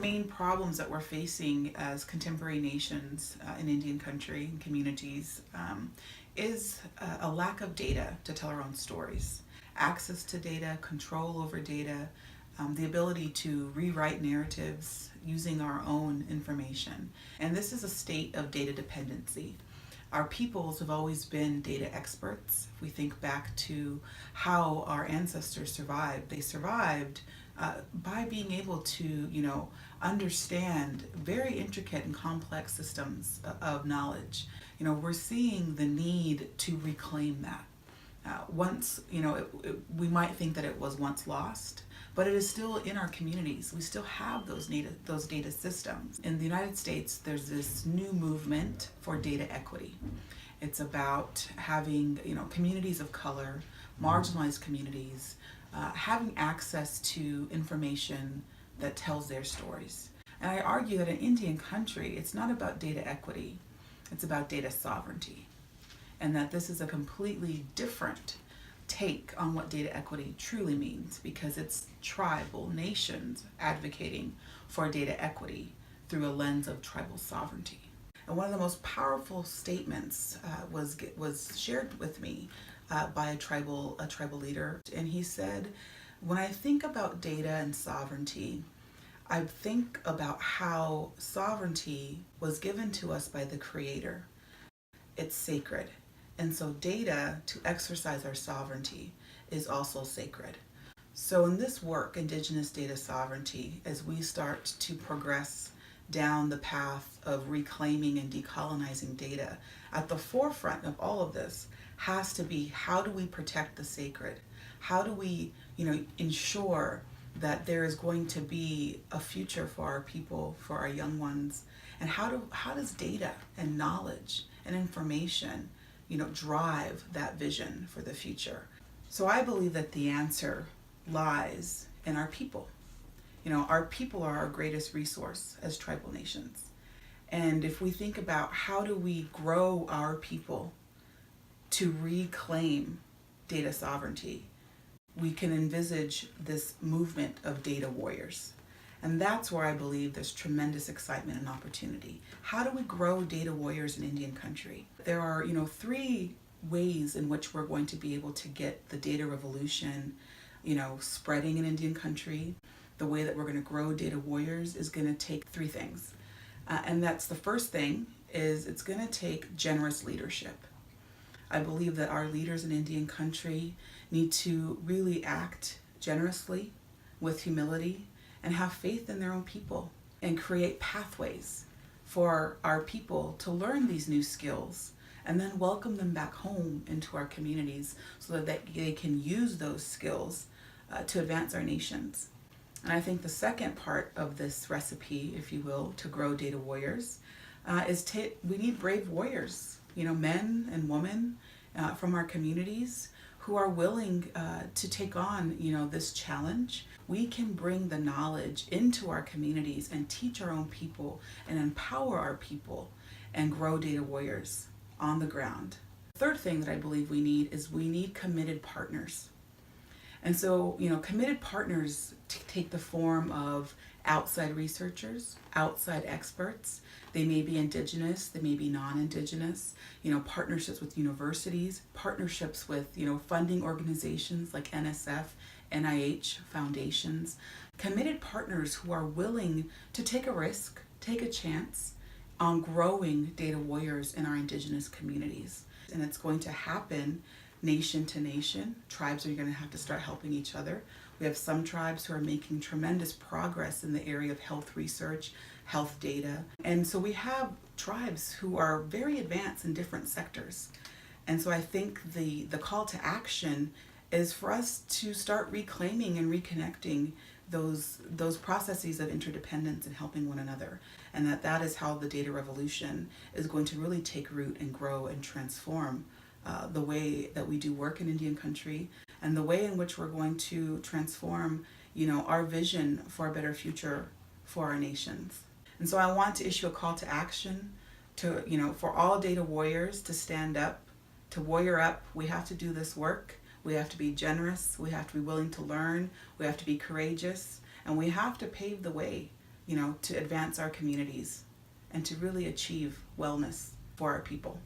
main problems that we're facing as contemporary nations in Indian country and communities is a lack of data to tell our own stories. Access to data, control over data, the ability to rewrite narratives using our own information. And this is a state of data dependency. Our peoples have always been data experts. If we think back to how our ancestors survived, they survived by being able to, understand very intricate and complex systems of knowledge. We're seeing the need to reclaim that. Once, we might think that it was once lost, but it is still in our communities. We still have those data systems. In the United States, there's this new movement for data equity. It's about having, communities of color, marginalized communities, having access to information that tells their stories. And I argue that in Indian country, it's not about data equity, it's about data sovereignty. And that this is a completely different take on what data equity truly means, because it's tribal nations advocating for data equity through a lens of tribal sovereignty. And one of the most powerful statements was shared with me by a tribal leader, and he said, "When I think about data and sovereignty, I think about how sovereignty was given to us by the Creator. It's sacred. And so data, to exercise our sovereignty, is also sacred." So in this work, Indigenous Data Sovereignty, as we start to progress down the path of reclaiming and decolonizing data, at the forefront of all of this has to be, how do we protect the sacred? How do we, ensure that there is going to be a future for our people, for our young ones? And how does data and knowledge and information drive that vision for the future? So I believe that the answer lies in our people. Our people are our greatest resource as tribal nations. And if we think about how do we grow our people to reclaim data sovereignty, we can envisage this movement of data warriors. And that's where I believe there's tremendous excitement and opportunity. How do we grow data warriors in Indian country? There are, three ways in which we're going to be able to get the data revolution, spreading in Indian country. The way that we're going to grow data warriors is going to take three things. And that's, the first thing is, it's going to take generous leadership. I believe that our leaders in Indian country need to really act generously, with humility, and have faith in their own people, and create pathways for our people to learn these new skills, and then welcome them back home into our communities so that they can use those skills to advance our nations. And I think the second part of this recipe, if you will, to grow data warriors, is we need brave warriors, men and women from our communities who are willing to take on, this challenge. We can bring the knowledge into our communities and teach our own people and empower our people and grow data warriors on the ground. The third thing that I believe we need committed partners. And so, committed partners take the form of outside researchers, outside experts. They may be Indigenous, they may be non-Indigenous, partnerships with universities, partnerships with, funding organizations like NSF, NIH, foundations. Committed partners who are willing to take a risk, take a chance on growing data warriors in our Indigenous communities. And it's going to happen nation to nation. Tribes are going to have to start helping each other. We have some tribes who are making tremendous progress in the area of health research, health data. And so we have tribes who are very advanced in different sectors. And so I think the call to action is for us to start reclaiming and reconnecting those processes of interdependence and helping one another. And that is how the data revolution is going to really take root and grow and transform the way that we do work in Indian country, and the way in which we're going to transform, our vision for a better future for our nations. And so I want to issue a call to action to, for all data warriors to stand up, to warrior up. We have to do this work. We have to be generous. We have to be willing to learn. We have to be courageous, and we have to pave the way to advance our communities and to really achieve wellness for our people.